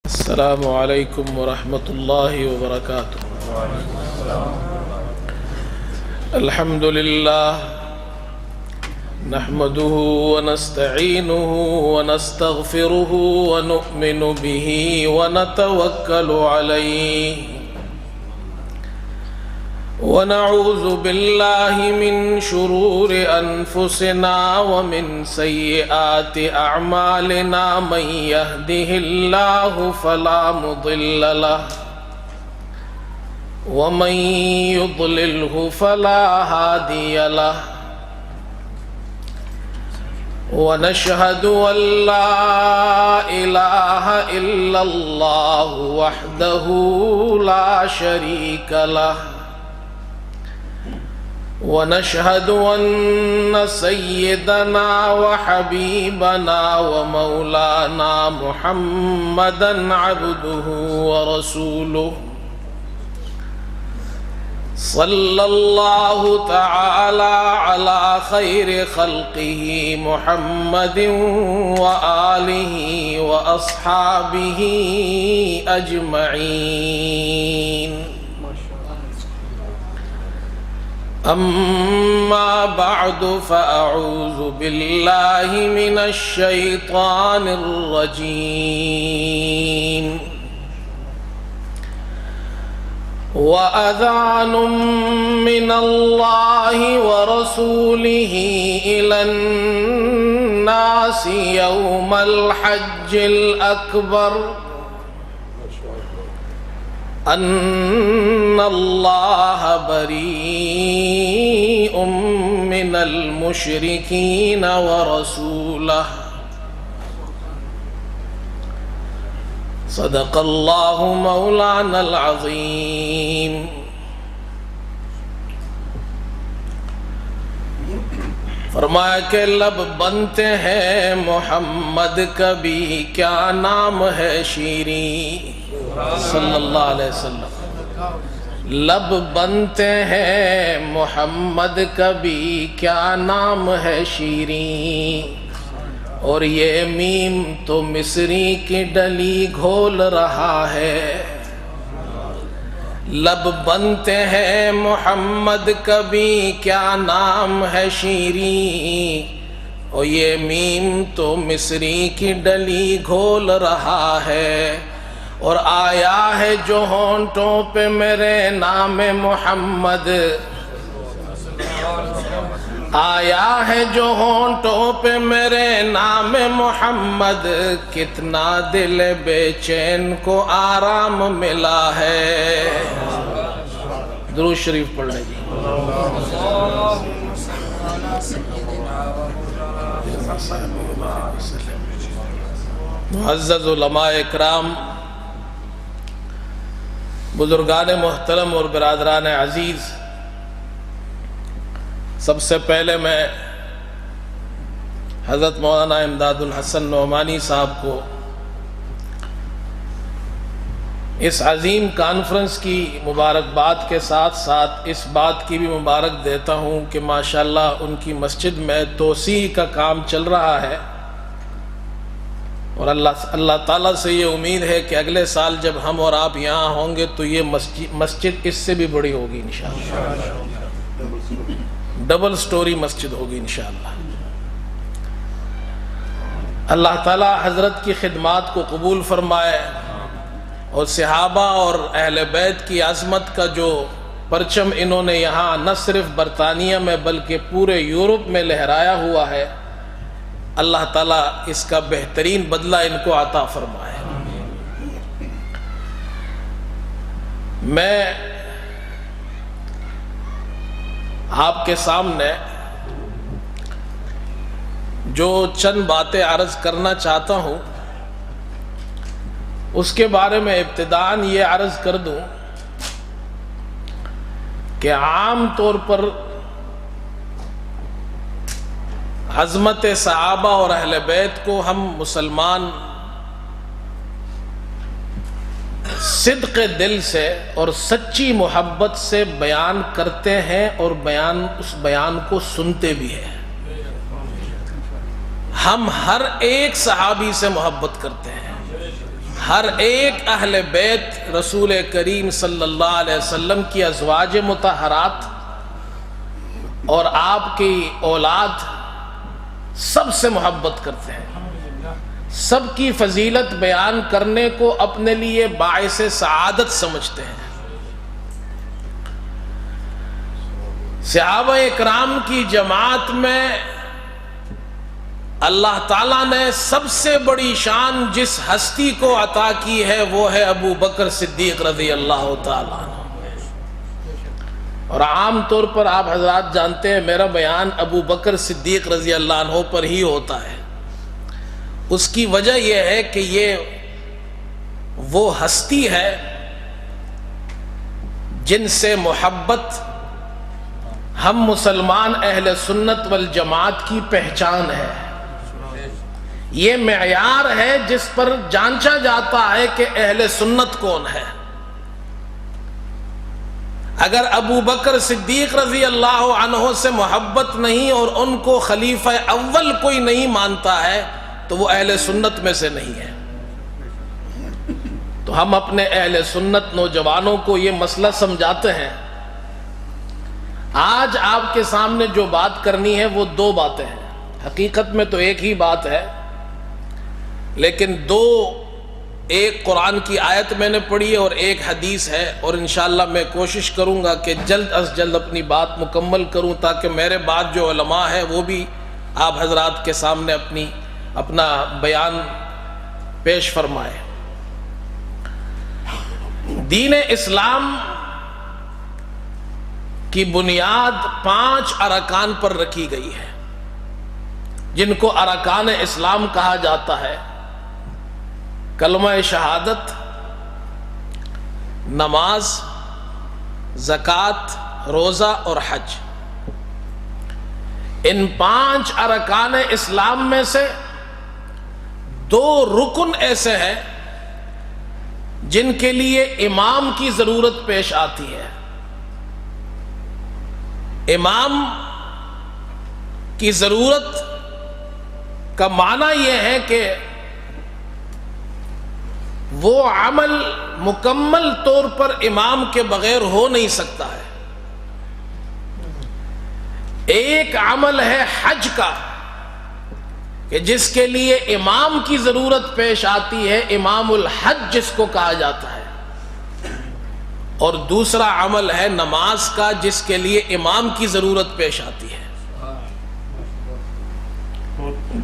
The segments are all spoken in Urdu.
السلام علیکم ورحمۃ اللہ وبرکاتہ۔ الحمد للہ نحمده ونستعینه ونستغفره ونؤمن به ونتوکل علیہ ونعوذ باللہ من شرور انفسنا ومن سیئات اعمالنا من یهده اللہ فلا مضل له ومن یضللہ فلا ہادی له ونشهد أن لا إله إلا الله وحده لا شريك له ونشهد أن سيدنا وحبيبنا ومولانا محمدا عبده ورسوله صلی اللہ تعالی علی خیر خلقہ محمد وآلہ واصحابہ اجمعین۔ اما بعد فاعوذ باللہ من الشیطان الرجیم۔ وَأَذَانٌ مِّنَ اللَّهِ وَرَسُولِهِ إِلَى النَّاسِ يَوْمَ الْحَجِّ الْأَكْبَرِ أَنَّ اللَّهَ بَرِيءٌ مِّنَ الْمُشْرِكِينَ وَرَسُولُهُ صدق اللہ مولانا العظیم۔ فرمایا کہ لب بنتے ہیں محمد کبھی کیا نام ہے شیریں، صلی اللہ علیہ وسلم۔ لب بنتے ہیں محمد کبھی کیا نام ہے شیریں، اور یہ میم تو مصری کی ڈلی گھول رہا ہے۔ لب بنتے ہیں محمد کبھی کیا نام ہے شیریں، اور یہ میم تو مصری کی ڈلی گھول رہا ہے۔ اور آیا ہے جو ہونٹوں پہ میرے نام محمد، آیا ہے جو ہونٹوں پہ میرے نام محمد، کتنا دل بے چین کو آرام ملا ہے۔ درود شریف پڑھ لیں جی۔ معزز علماء اکرام، بزرگان محترم اور برادران عزیز، سب سے پہلے میں حضرت مولانا امداد الحسن نعمانی صاحب کو اس عظیم کانفرنس کی مبارکباد کے ساتھ ساتھ اس بات کی بھی مبارک دیتا ہوں کہ ماشاءاللہ ان کی مسجد میں توسیع کا کام چل رہا ہے، اور اللہ تعالیٰ سے یہ امید ہے کہ اگلے سال جب ہم اور آپ یہاں ہوں گے تو یہ مسجد اس سے بھی بڑی ہوگی انشاءاللہ، ڈبل سٹوری مسجد ہوگی انشاءاللہ۔ اللہ تعالیٰ حضرت کی خدمات کو قبول فرمائے، اور صحابہ اور اہل بیت کی عظمت کا جو پرچم انہوں نے یہاں نہ صرف برطانیہ میں بلکہ پورے یورپ میں لہرایا ہوا ہے، اللہ تعالیٰ اس کا بہترین بدلہ ان کو عطا فرمائے۔ میں آپ کے سامنے جو چند باتیں عرض کرنا چاہتا ہوں اس کے بارے میں ابتداً یہ عرض کر دوں کہ عام طور پر عظمت صحابہ اور اہل بیت کو ہم مسلمان صدق دل سے اور سچی محبت سے بیان کرتے ہیں، اور اس بیان کو سنتے بھی ہیں۔ ہم ہر ایک صحابی سے محبت کرتے ہیں، ہر ایک اہل بیت رسول کریم صلی اللہ علیہ وسلم کی ازواج مطہرات اور آپ کی اولاد سب سے محبت کرتے ہیں، سب کی فضیلت بیان کرنے کو اپنے لیے باعث سعادت سمجھتے ہیں۔ صحابہ اکرام کی جماعت میں اللہ تعالیٰ نے سب سے بڑی شان جس ہستی کو عطا کی ہے وہ ہے ابو بکر صدیق رضی اللہ تعالیٰ عنہ۔ اور عام طور پر آپ حضرات جانتے ہیں میرا بیان ابو بکر صدیق رضی اللہ عنہ پر ہی ہوتا ہے۔ اس کی وجہ یہ ہے کہ یہ وہ ہستی ہے جن سے محبت ہم مسلمان اہل سنت والجماعت کی پہچان ہے، یہ معیار ہے جس پر جانچا جاتا ہے کہ اہل سنت کون ہے۔ اگر ابو بکر صدیق رضی اللہ عنہ سے محبت نہیں اور ان کو خلیفہ اول کوئی نہیں مانتا ہے تو وہ اہل سنت میں سے نہیں ہے۔ تو ہم اپنے اہل سنت نوجوانوں کو یہ مسئلہ سمجھاتے ہیں۔ آج آپ کے سامنے جو بات کرنی ہے وہ دو باتیں ہیں، حقیقت میں تو ایک ہی بات ہے، لیکن ایک قرآن کی آیت میں نے پڑھی ہے اور ایک حدیث ہے، اور انشاءاللہ میں کوشش کروں گا کہ جلد از جلد اپنی بات مکمل کروں تاکہ میرے بعد جو علماء ہیں وہ بھی آپ حضرات کے سامنے اپنا بیان پیش فرمائے۔ دین اسلام کی بنیاد 5 ارکان پر رکھی گئی ہے جن کو ارکان اسلام کہا جاتا ہے۔ کلمہ شہادت، نماز، زکوٰۃ، روزہ اور حج۔ ان 5 ارکان اسلام میں سے 2 رکن ایسے ہیں جن کے لیے امام کی ضرورت پیش آتی ہے۔ امام کی ضرورت کا معنی یہ ہے کہ وہ عمل مکمل طور پر امام کے بغیر ہو نہیں سکتا ہے۔ ایک عمل ہے حج کا کہ جس کے لیے امام کی ضرورت پیش آتی ہے، امام الحج جس کو کہا جاتا ہے، اور دوسرا عمل ہے نماز کا جس کے لیے امام کی ضرورت پیش آتی ہے۔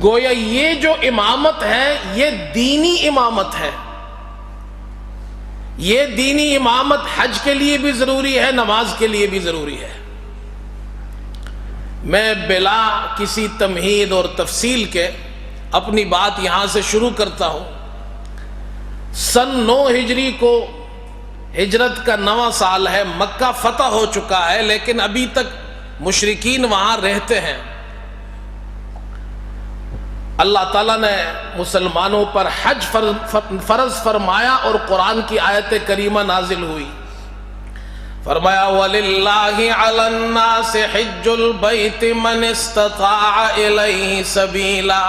گویا یہ جو امامت ہے یہ دینی امامت ہے، یہ دینی امامت حج کے لیے بھی ضروری ہے، نماز کے لیے بھی ضروری ہے۔ میں بلا کسی تمہید اور تفصیل کے اپنی بات یہاں سے شروع کرتا ہوں۔ سن 9 ہجری کو ہجرت کا 9واں سال ہے، مکہ فتح ہو چکا ہے لیکن ابھی تک مشرکین وہاں رہتے ہیں۔ اللہ تعالیٰ نے مسلمانوں پر حج فرض فرمایا اور قرآن کی آیت کریمہ نازل ہوئی۔ فرمایا وَلِلَّهِ عَلَى النَّاسِ حِجُّ الْبَيْتِ مَنِ اسْتَطَاعَ إِلَيْهِ سَبِيلًا۔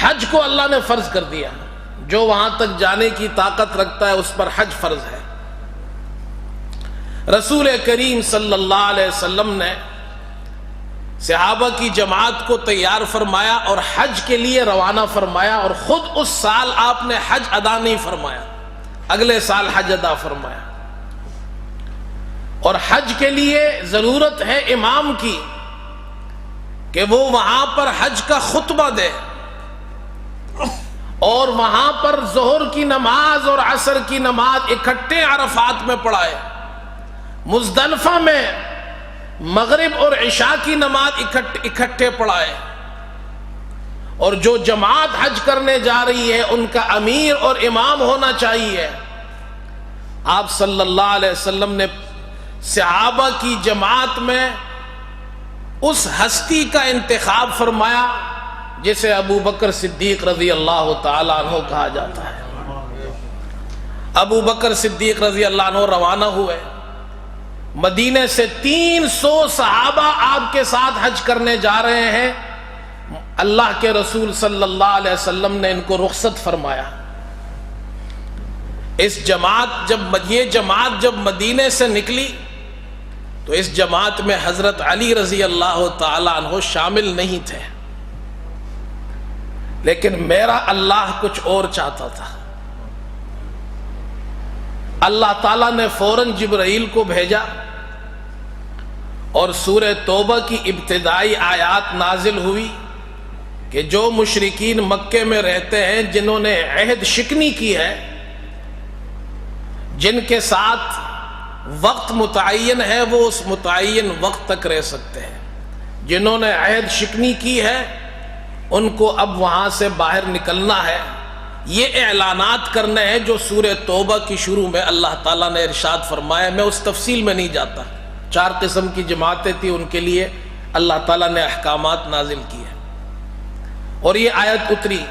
حج کو اللہ نے فرض کر دیا، جو وہاں تک جانے کی طاقت رکھتا ہے اس پر حج فرض ہے۔ رسول کریم صلی اللہ علیہ وسلم نے صحابہ کی جماعت کو تیار فرمایا اور حج کے لیے روانہ فرمایا، اور خود اس سال آپ نے حج ادا نہیں فرمایا، اگلے سال حج ادا فرمایا۔ اور حج کے لیے ضرورت ہے امام کی کہ وہ وہاں پر حج کا خطبہ دے اور وہاں پر ظہر کی نماز اور عصر کی نماز اکٹھے عرفات میں پڑھائے، مزدلفہ میں مغرب اور عشاء کی نماز اکٹھے پڑھائے، اور جو جماعت حج کرنے جا رہی ہے ان کا امیر اور امام ہونا چاہیے۔ آپ صلی اللہ علیہ وسلم نے صحابہ کی جماعت میں اس ہستی کا انتخاب فرمایا جسے ابو بکر صدیق رضی اللہ تعالیٰ عنہ کہا جاتا ہے۔ ابو بکر صدیق رضی اللہ عنہ روانہ ہوئے، مدینے سے 300 صحابہ آپ کے ساتھ حج کرنے جا رہے ہیں۔ اللہ کے رسول صلی اللہ علیہ وسلم نے ان کو رخصت فرمایا۔ یہ جماعت جب مدینے سے نکلی تو اس جماعت میں حضرت علی رضی اللہ تعالیٰ عنہ شامل نہیں تھے، لیکن میرا اللہ کچھ اور چاہتا تھا۔ اللہ تعالیٰ نے فوراً جبرائیل کو بھیجا اور سورہ توبہ کی ابتدائی آیات نازل ہوئی کہ جو مشرکین مکے میں رہتے ہیں، جنہوں نے عہد شکنی کی ہے، جن کے ساتھ وقت متعین ہے، وہ اس متعین وقت تک رہ سکتے ہیں۔ جنہوں نے عہد شکنی کی ہے ان کو اب وہاں سے باہر نکلنا ہے۔ یہ اعلانات کرنے ہیں جو سورہ توبہ کی شروع میں اللہ تعالیٰ نے ارشاد فرمایا۔ میں اس تفصیل میں نہیں جاتا، 4 قسم کی جماعتیں تھیں، ان کے لیے اللہ تعالیٰ نے احکامات نازل کیے اور یہ آیت اتری،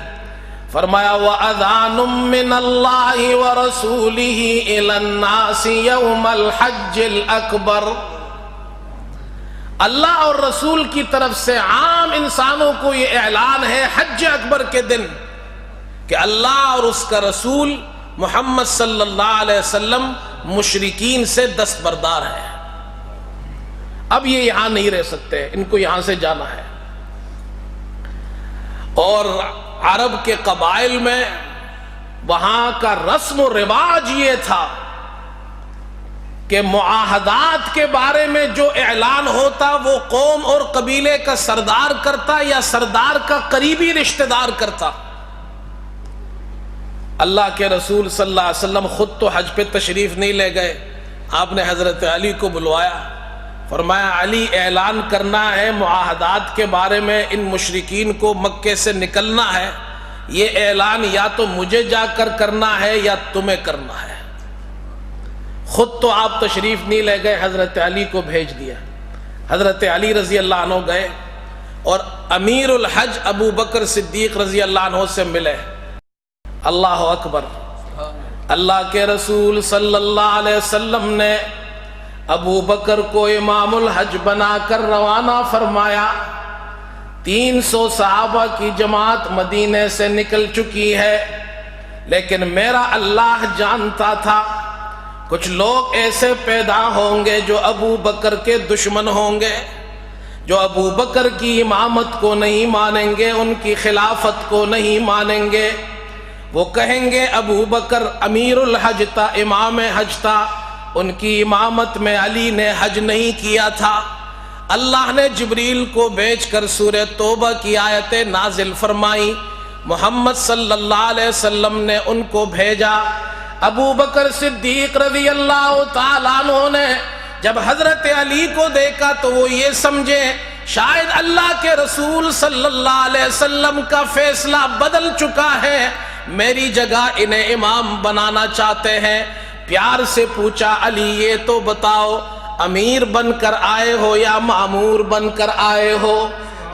فرمایا وَأَذَانٌ مِّنَ اللَّهِ وَرَسُولِهِ إِلَى النَّاسِ يَوْمَ الْحَجِّ الْأَكْبَرِ۔ اللہ اور رسول کی طرف سے عام انسانوں کو یہ اعلان ہے حج اکبر کے دن کہ اللہ اور اس کا رسول محمد صلی اللہ علیہ وسلم مشرکین سے دستبردار ہے۔ اب یہ یہاں نہیں رہ سکتے، ان کو یہاں سے جانا ہے۔ اور عرب کے قبائل میں وہاں کا رسم و رواج یہ تھا کہ معاہدات کے بارے میں جو اعلان ہوتا وہ قوم اور قبیلے کا سردار کرتا یا سردار کا قریبی رشتہ دار کرتا۔ اللہ کے رسول صلی اللہ علیہ وسلم خود تو حج پہ تشریف نہیں لے گئے، آپ نے حضرت علی کو بلوایا، فرمایا علی اعلان کرنا ہے معاہدات کے بارے میں، ان مشرکین کو مکے سے نکلنا ہے، یہ اعلان یا تو مجھے جا کر کرنا ہے یا تمہیں کرنا ہے۔ خود تو آپ تشریف نہیں لے گئے، حضرت علی کو بھیج دیا۔ حضرت علی رضی اللہ عنہ گئے اور امیر الحج ابو بکر صدیق رضی اللہ عنہ سے ملے۔ اللہ اکبر، اللہ کے رسول صلی اللہ علیہ وسلم نے ابو بکر کو امام الحج بنا کر روانہ فرمایا۔ 300 صحابہ کی جماعت مدینے سے نکل چکی ہے، لیکن میرا اللہ جانتا تھا کچھ لوگ ایسے پیدا ہوں گے جو ابو بکر کے دشمن ہوں گے، جو ابو بکر کی امامت کو نہیں مانیں گے، ان کی خلافت کو نہیں مانیں گے۔ وہ کہیں گے ابو بکر امیر الحج تھا، امام حج تھا، ان کی امامت میں علی نے حج نہیں کیا تھا۔ اللہ نے جبریل کو بھیج کر سورہ توبہ کی آیتیں نازل فرمائی، محمد صلی اللہ علیہ وسلم نے ان کو بھیجا۔ ابو بکر صدیق رضی اللہ تعالیٰ عنہ نے جب حضرت علی کو دیکھا تو وہ یہ سمجھے شاید اللہ کے رسول صلی اللہ علیہ وسلم کا فیصلہ بدل چکا ہے، میری جگہ انہیں امام بنانا چاہتے ہیں۔ پیار سے پوچھا علی یہ تو بتاؤ امیر بن کر آئے ہو یا مامور بن کر آئے ہو؟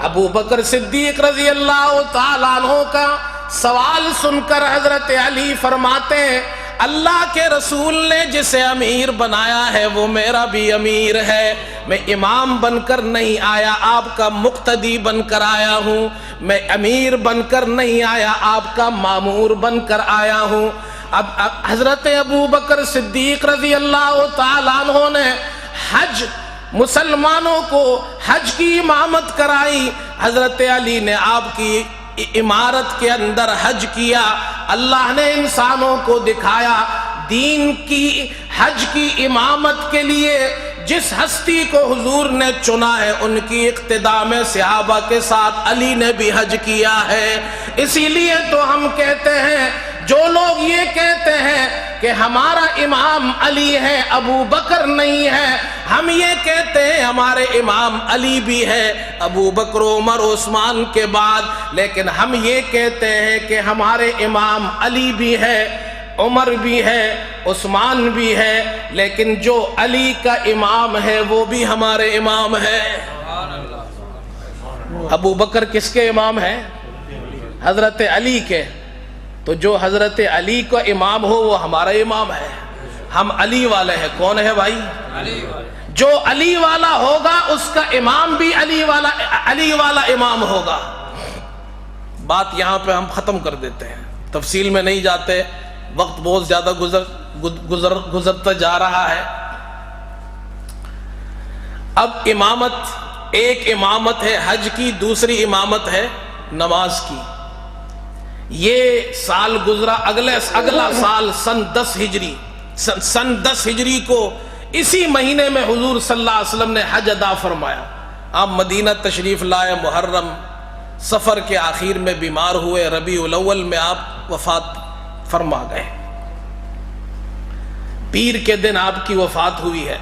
ابو بکر صدیق رضی اللہ تعالیٰ عنہ کا سوال سن کر حضرت علی فرماتے ہیں اللہ کے رسول نے جسے امیر بنایا ہے وہ میرا بھی امیر ہے، میں امام بن کر نہیں آیا، آپ کا مقتدی بن کر آیا ہوں، میں امیر بن کر نہیں آیا، آپ کا مامور بن کر آیا ہوں۔ اب حضرت ابو بکر صدیق رضی اللہ تعالیٰ عنہ نے حج مسلمانوں کو حج کی امامت کرائی، حضرت علی نے آپ کی امارت کے اندر حج کیا۔ اللہ نے انسانوں کو دکھایا دین کی حج کی امامت کے لیے جس ہستی کو حضور نے چنا ہے ان کی اقتداء میں صحابہ کے ساتھ علی نے بھی حج کیا ہے۔ اسی لیے تو ہم کہتے ہیں جو لوگ یہ کہتے ہیں کہ ہمارا امام علی ہے ابو بکر نہیں ہے، ہم یہ کہتے ہیں ہمارے امام علی بھی ہے ابو بکر عمر عثمان کے بعد، لیکن ہم یہ کہتے ہیں کہ ہمارے امام علی بھی ہے، عمر بھی ہے، عثمان بھی ہے، لیکن جو علی کا امام ہے وہ بھی ہمارے امام ہے۔ ابو بکر کس کے امام ہے؟ حضرت علی کے، تو جو حضرت علی کا امام ہو وہ ہمارا امام ہے، ہم علی والے ہیں۔ کون ہے بھائی؟ جو علی والا ہوگا اس کا امام بھی علی والا امام ہوگا۔ بات یہاں پہ ہم ختم کر دیتے ہیں، تفصیل میں نہیں جاتے، وقت بہت زیادہ گزرتا جا رہا ہے۔ اب امامت، ایک امامت ہے حج کی، دوسری امامت ہے نماز کی۔ یہ سال گزرا، اگلا سال سن 10 ہجری کو اسی مہینے میں حضور صلی اللہ علیہ وسلم نے حج ادا فرمایا۔ آپ مدینہ تشریف لائے، محرم سفر کے آخر میں بیمار ہوئے، ربیع الاول میں آپ وفات فرما گئے، پیر کے دن آپ کی وفات ہوئی ہے۔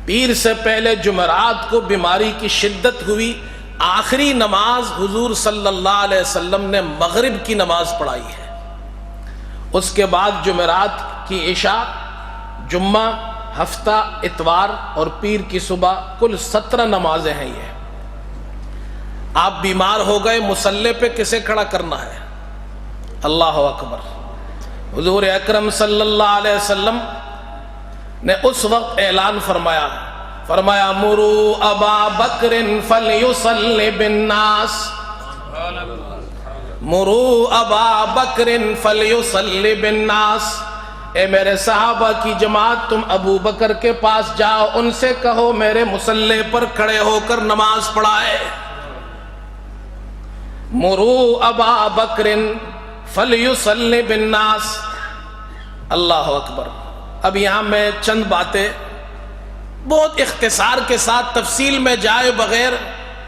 پیر سے پہلے جمعرات کو بیماری کی شدت ہوئی، آخری نماز حضور صلی اللہ علیہ وسلم نے مغرب کی نماز پڑھائی ہے۔ اس کے بعد جمعرات کی عشاء، جمعہ، ہفتہ، اتوار اور پیر کی صبح، کل 17 نمازیں ہیں یہ۔ آپ بیمار ہو گئے، مصلی پہ کسے کھڑا کرنا ہے؟ اللہ اکبر۔ حضور اکرم صلی اللہ علیہ وسلم نے اس وقت اعلان فرمایا مرو ابا بکر فلیصلی بالناس، مرو ابا بکر فلیصلی بالناس، اے میرے صحابہ کی جماعت، تم ابو بکر کے پاس جاؤ، ان سے کہو میرے مصلی پر کھڑے ہو کر نماز پڑھائے۔ مرو ابا بکر فلیصلی بالناس۔ اللہ اکبر۔ اب یہاں میں چند باتیں بہت اختصار کے ساتھ تفصیل میں جائے بغیر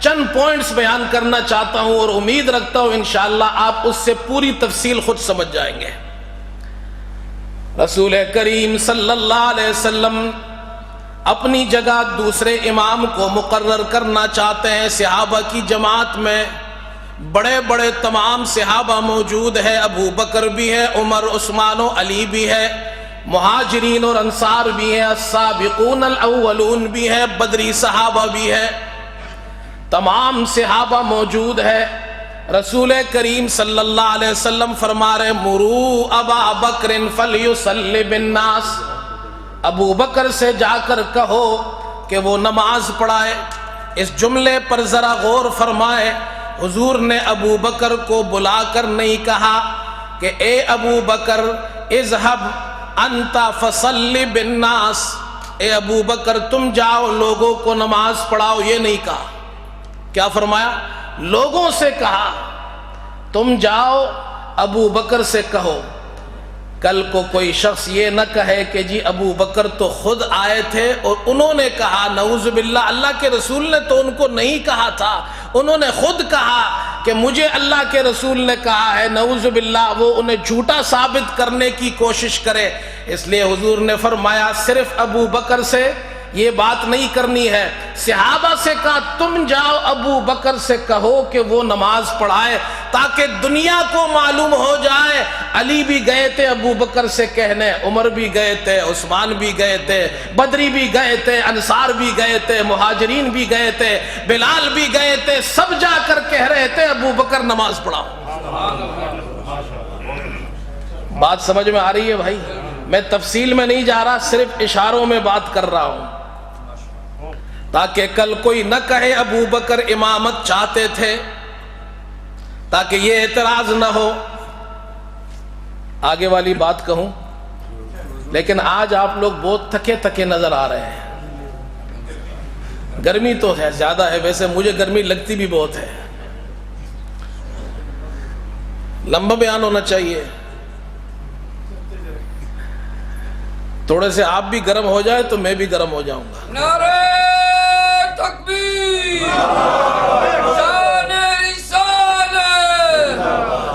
چند پوائنٹس بیان کرنا چاہتا ہوں، اور امید رکھتا ہوں انشاءاللہ آپ اس سے پوری تفصیل خود سمجھ جائیں گے۔ رسول کریم صلی اللہ علیہ وسلم اپنی جگہ دوسرے امام کو مقرر کرنا چاہتے ہیں۔ صحابہ کی جماعت میں بڑے بڑے تمام صحابہ موجود ہیں، ابو بکر بھی ہے، عمر، عثمان و علی بھی ہے، مہاجرین اور انصار بھی ہیں، السابقون الاولون بھی ہے، بدری صحابہ بھی ہے، تمام صحابہ موجود ہے۔ رسول کریم صلی اللہ علیہ وسلم فرما رہے مرو ابا بکر فلیصلی بالناس، ابو بکر سے جا کر کہو کہ وہ نماز پڑھائے۔ اس جملے پر ذرا غور فرمائے، حضور نے ابو بکر کو بلا کر نہیں کہا کہ اے ابو بکر اذهب انت فصلی بالناس، اے ابو بکر تم جاؤ لوگوں کو نماز پڑھاؤ، یہ نہیں کہا۔ کیا فرمایا؟ لوگوں سے کہا تم جاؤ ابو بکر سے کہو۔ کل کو کوئی شخص یہ نہ کہے کہ جی ابو بکر تو خود آئے تھے اور انہوں نے کہا، نعوذ باللہ، اللہ کے رسول نے تو ان کو نہیں کہا تھا، انہوں نے خود کہا کہ مجھے اللہ کے رسول نے کہا ہے، نعوذ باللہ وہ انہیں جھوٹا ثابت کرنے کی کوشش کرے۔ اس لیے حضور نے فرمایا صرف ابو بکر سے یہ بات نہیں کرنی ہے، صحابہ سے کہا تم جاؤ ابو بکر سے کہو کہ وہ نماز پڑھائے، تاکہ دنیا کو معلوم ہو جائے علی بھی گئے تھے ابو بکر سے کہنے، عمر بھی گئے تھے، عثمان بھی گئے تھے، بدری بھی گئے تھے، انصار بھی گئے تھے، مہاجرین بھی گئے تھے، بلال بھی گئے تھے، سب جا کر کہہ رہے تھے ابو بکر نماز پڑھاؤ۔ بات سمجھ میں آ رہی ہے بھائی؟ میں تفصیل میں نہیں جا رہا، صرف اشاروں میں بات کر رہا ہوں، تاکہ کل کوئی نہ کہے ابو بکر امامت چاہتے تھے، تاکہ یہ اعتراض نہ ہو۔ آگے والی بات کہوں، لیکن آج آپ لوگ بہت تھکے تھکے نظر آ رہے ہیں۔ گرمی تو ہے زیادہ ہے، ویسے مجھے گرمی لگتی بھی بہت ہے، لمبا بیان ہونا چاہیے، تھوڑے سے آپ بھی گرم ہو جائے تو میں بھی گرم ہو جاؤں گا۔ نعرہ تکبیر، شان رسالت،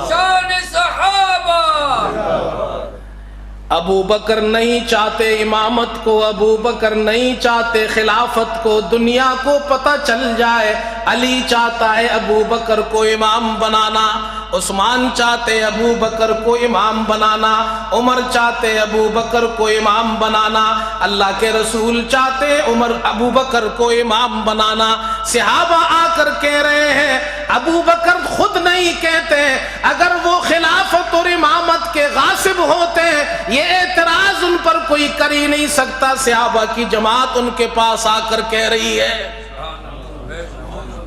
شان صحابہ۔ ابو بکر نہیں چاہتے امامت کو، ابو بکر نہیں چاہتے خلافت کو، دنیا کو پتہ چل جائے علی چاہتا ہے ابو بکر کو امام بنانا، عثمان چاہتے ابو بکر کو امام بنانا، عمر چاہتے ابو بکر کو امام بنانا، اللہ کے رسول چاہتے ابو بکر کو امام بنانا۔ صحابہ آ کر کہہ رہے ہیں، ابو بکر خود نہیں کہتے، اگر وہ خلافت اور امامت کے غاصب ہوتے یہ اعتراض ان پر کوئی کر ہی نہیں سکتا۔ صحابہ کی جماعت ان کے پاس آ کر کہہ رہی ہے۔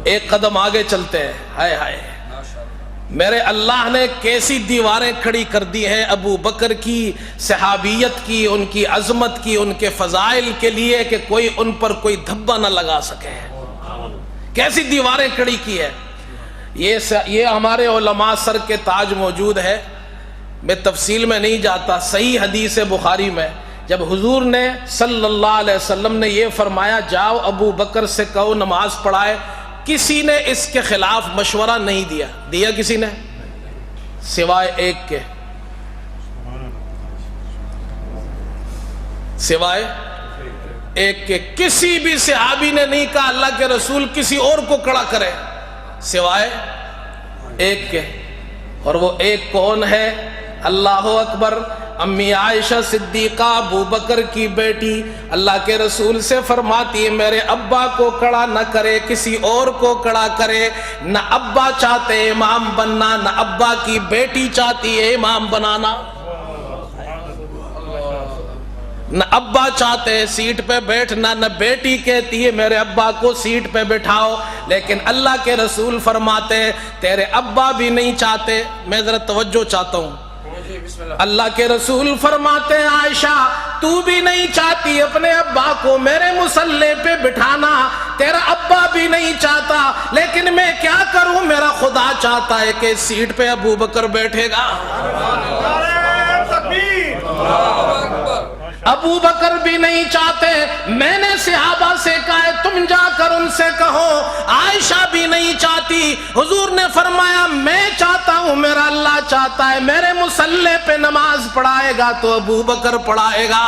ایک قدم آگے چلتے ہیں، ہائے ہائے، میرے اللہ نے کیسی دیواریں کھڑی کر دی ہیں ابو بکر کی صحابیت کی، ان کی عظمت کی، ان کے فضائل کے لیے کہ کوئی ان پر کوئی دھبا نہ لگا سکے. کیسی دیواریں کھڑی کی ہے. یہ ہمارے علماء سر کے تاج موجود ہے. میں تفصیل میں نہیں جاتا. صحیح حدیث بخاری میں جب حضور نے صلی اللہ علیہ وسلم نے یہ فرمایا جاؤ ابو بکر سے کہو نماز پڑھائے، کسی نے اس کے خلاف مشورہ نہیں دیا کسی نے سوائے ایک کے. کسی بھی صحابی نے نہیں کہا اللہ کے رسول کسی اور کو کھڑا کرے سوائے ایک کے. اور وہ ایک کون ہے؟ اللہ اکبر. امی عائشہ صدیقہ ابو بکر کی بیٹی اللہ کے رسول سے فرماتی ہے میرے ابا کو کھڑا نہ کرے، کسی اور کو کھڑا کرے. نہ ابا چاہتے امام بننا، نہ ابا کی بیٹی چاہتی ہے امام بنانا. نہ ابا چاہتے سیٹ پہ بیٹھنا، نہ بیٹی کہتی ہے میرے ابا کو سیٹ پہ بٹھاؤ. لیکن اللہ کے رسول فرماتے تیرے ابا بھی نہیں چاہتے. میں ذرا توجہ چاہتا ہوں. اللہ کے رسول فرماتے ہیں عائشہ تو بھی نہیں چاہتی اپنے ابا کو میرے مصلی پہ بٹھانا، تیرا ابا بھی نہیں چاہتا، لیکن میں کیا کروں، میرا خدا چاہتا ہے کہ سیٹ پہ ابو بکر بیٹھے گا. ابو بکر بھی نہیں چاہتے. میں نے صحابہ سے کہا ہے تم جا کر ان سے کہو. عائشہ بھی نہیں چاہتی. حضور نے فرمایا میں چاہتا ہوں، میرا اللہ چاہتا ہے میرے مصلی پہ نماز پڑھائے گا تو ابو بکر پڑھائے گا.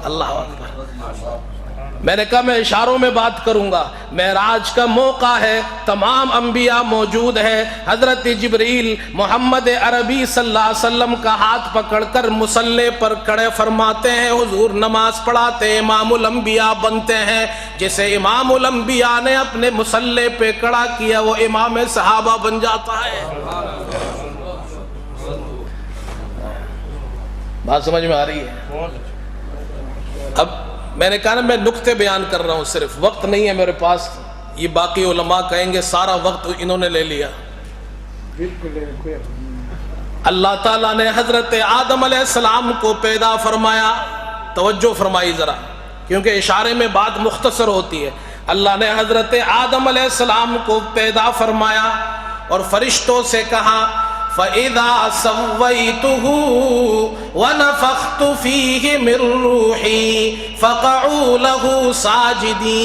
اللہ اکبر. میں نے کہا میں اشاروں میں بات کروں گا. معراج کا موقع ہے، تمام انبیاء موجود ہیں. حضرت جبریل محمد عربی صلی اللہ علیہ وسلم کا ہاتھ پکڑ کر مصلی پر کھڑے فرماتے ہیں حضور نماز پڑھاتے امام الانبیاء بنتے ہیں. جسے امام الانبیاء نے اپنے مصلی پہ کھڑا کیا وہ امام صحابہ بن جاتا ہے. بات سمجھ میں آ رہی ہے؟ اب میں نے کہا نا میں نقطے بیان کر رہا ہوں، صرف وقت نہیں ہے میرے پاس. یہ باقی علماء کہیں گے سارا وقت انہوں نے لے لیا. اللہ تعالیٰ نے حضرت آدم علیہ السلام کو پیدا فرمایا. توجہ فرمائی ذرا کیونکہ اشارے میں بات مختصر ہوتی ہے. اللہ نے حضرت آدم علیہ السلام کو پیدا فرمایا اور فرشتوں سے کہا فَإِذَا سَوَّيْتُهُ وَنَفَخْتُ فِيهِ مِن رُّوحِي فَقَعُوا لَهُ سَاجِدِينَ.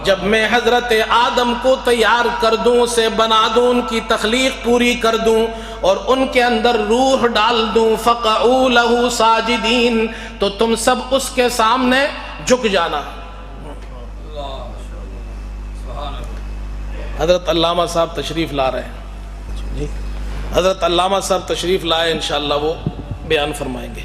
جب میں حضرت آدم کو تیار کر دوں، اسے بنا دوں، ان کی تخلیق پوری کر دوں اور ان کے اندر روح ڈال دوں فَقَعُوا لَهُ سَاجِدِينَ تو تم سب اس کے سامنے جھک جانا. حضرت علامہ صاحب تشریف لا رہے ہیں. حضرت علامہ صاحب تشریف لائے، انشاءاللہ وہ بیان فرمائیں گے.